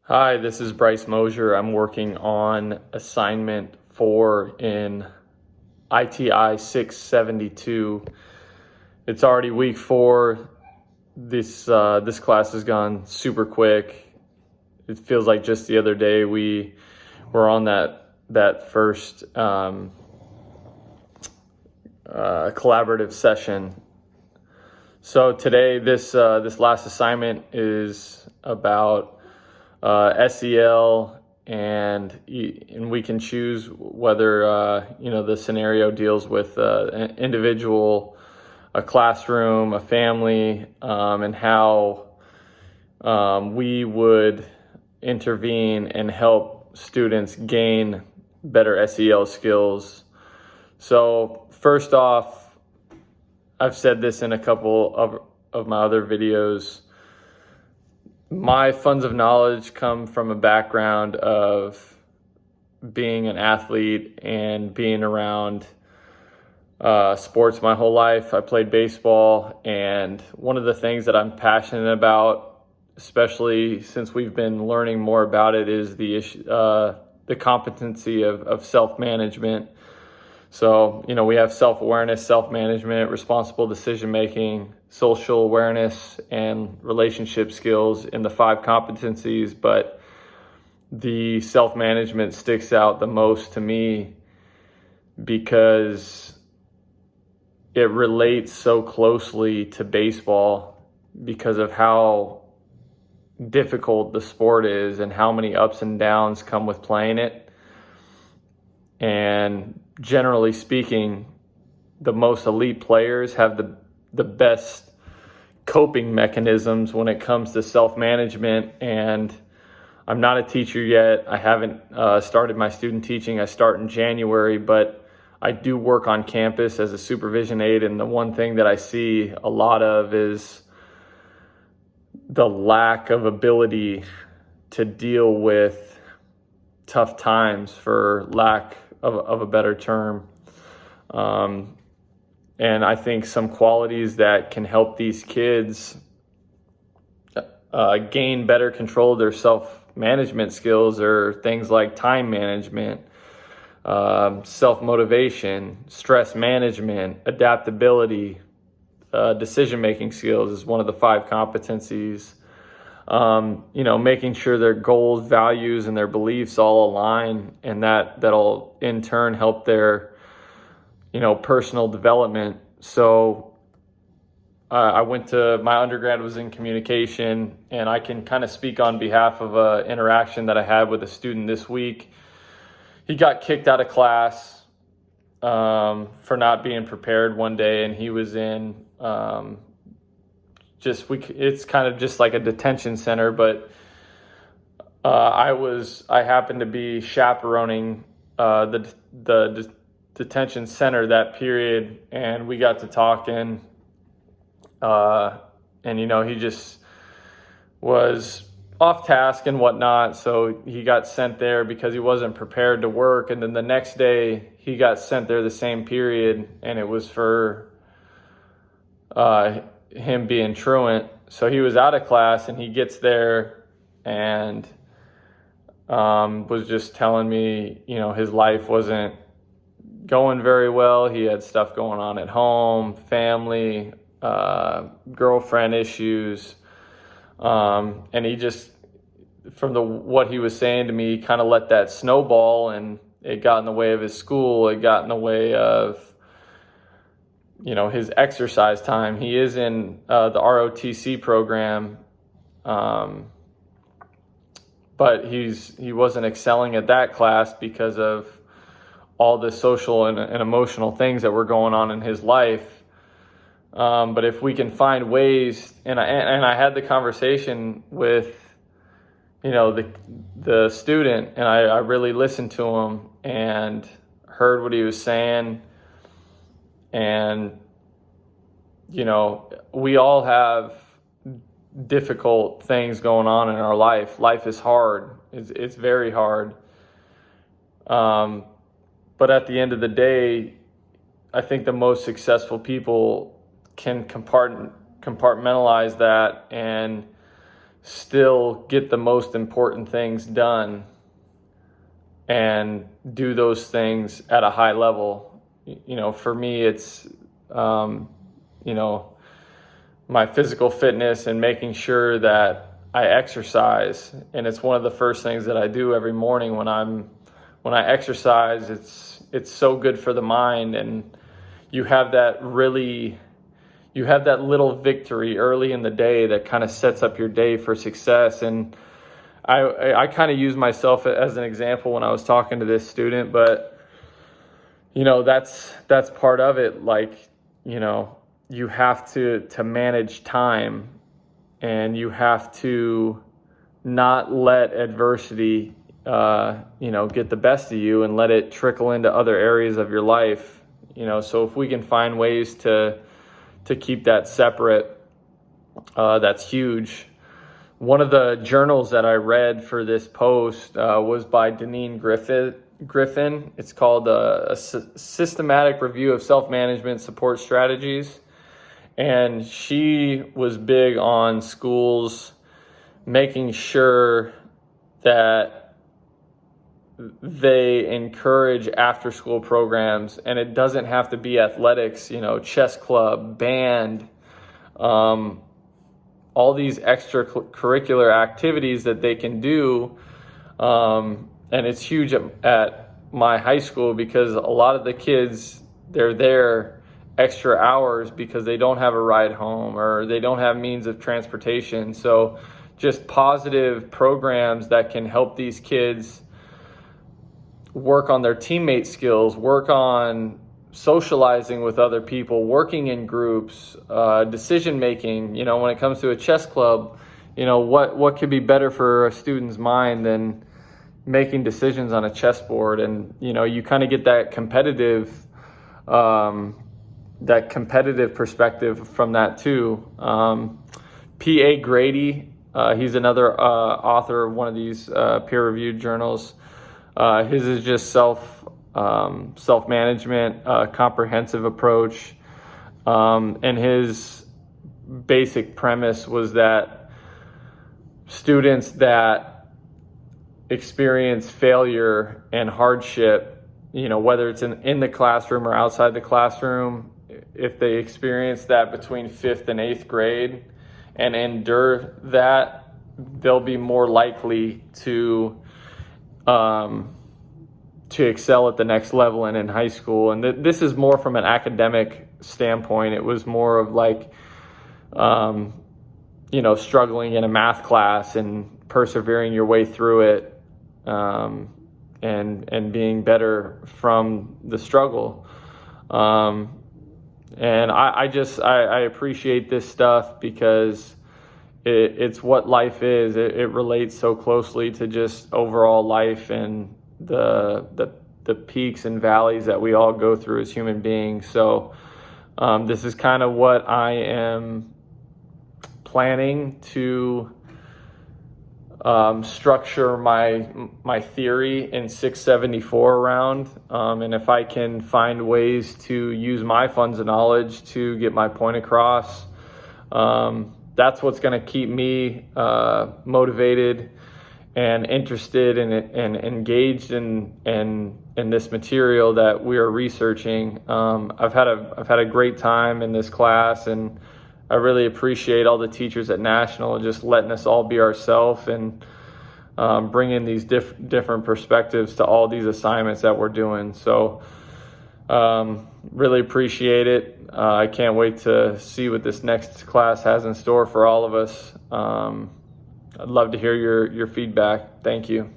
Hi, this is Bryce Mosier. I'm working on assignment 4 in ITI 672. It's already week 4. This class has gone super quick. It feels like just the other day we were on that first collaborative session. So today, this last assignment is about SEL, and we can choose whether the scenario deals with an individual, a classroom, a family, and how we would intervene and help students gain better SEL skills. So first off, I've said this in a couple of my other videos. My funds of knowledge come from a background of being an athlete and being around sports my whole life. I played baseball, and one of the things that I'm passionate about, especially since we've been learning more about it, is the competency of self-management. So, we have self-awareness, self-management, responsible decision-making, social awareness, and relationship skills in the 5 competencies. But the self-management sticks out the most to me because it relates so closely to baseball because of how difficult the sport is and how many ups and downs come with playing it. And generally speaking, the most elite players have the best coping mechanisms when it comes to self-management. And I'm not a teacher yet. I haven't started my student teaching. I start in January, but I do work on campus as a supervision aide. And the one thing that I see a lot of is the lack of ability to deal with tough times, for lack of a better term. And I think some qualities that can help these kids gain better control of their self-management skills are things like time management, self-motivation, stress management, adaptability, decision-making skills is one of the 5 competencies. Making sure their goals, values, and their beliefs all align, and that'll in turn help their, personal development. So I went to, my undergrad was in communication, and I can kind of speak on behalf of an interaction that I had with a student this week. He got kicked out of class for not being prepared one day, and he was in it's kind of just like a detention center, but I happened to be chaperoning the detention center that period, and we got to talking, and he just was off task and whatnot, so he got sent there because he wasn't prepared to work. And then the next day he got sent there the same period, and it was for him being truant. So he was out of class, and he gets there and was just telling me, his life wasn't going very well. He had stuff going on at home, family, girlfriend issues. And he just, from what he was saying to me, kind of let that snowball, and it got in the way of his school. It got in the way of his exercise time. He is in the ROTC program, but he wasn't excelling at that class because of all the social and emotional things that were going on in his life. But if we can find ways, and I had the conversation with the student, and I really listened to him and heard what he was saying. And, we all have difficult things going on in our life. Life is hard. It's very hard. But at the end of the day, I think the most successful people can compartmentalize that and still get the most important things done and do those things at a high level. For me, it's, my physical fitness and making sure that I exercise. And it's one of the first things that I do every morning when I exercise. It's so good for the mind, and you have that little victory early in the day that kind of sets up your day for success. And I kind of use myself as an example when I was talking to this student, but that's part of it. Like, you have to manage time, and you have to not let adversity get the best of you and let it trickle into other areas of your life. So if we can find ways to keep that separate, that's huge. One of the journals that I read for this post was by Deneen Griffin. It's called a Systematic Review of Self-Management Support Strategies. And she was big on schools making sure that they encourage after-school programs. And it doesn't have to be athletics, chess club, band, all these extracurricular activities that they can do. And it's huge at my high school, because a lot of the kids, they're there extra hours because they don't have a ride home or they don't have means of transportation. So just positive programs that can help these kids work on their teammate skills, work on socializing with other people, working in groups, decision making. When it comes to a chess club, what could be better for a student's mind than making decisions on a chessboard? And you kind of get that competitive perspective from that too. P.A. Grady, he's another author of one of these peer-reviewed journals. His is just self-management, comprehensive approach. And his basic premise was that students that experience failure and hardship, whether it's in the classroom or outside the classroom, if they experience that between 5th and 8th grade and endure that, they'll be more likely to excel at the next level and in high school. And this is more from an academic standpoint. It was more of like, struggling in a math class and persevering your way through it, and being better from the struggle. And I appreciate this stuff because it's what life is. It relates so closely to just overall life and the peaks and valleys that we all go through as human beings. So this is kind of what I am planning to structure my theory in 674 around. And if I can find ways to use my funds of knowledge to get my point across, that's what's going to keep me motivated and interested and engaged in this material that we are researching. I've had a great time in this class, and I really appreciate all the teachers at National just letting us all be ourselves and bringing these different perspectives to all these assignments that we're doing. So really appreciate it. I can't wait to see what this next class has in store for all of us. I'd love to hear your feedback. Thank you.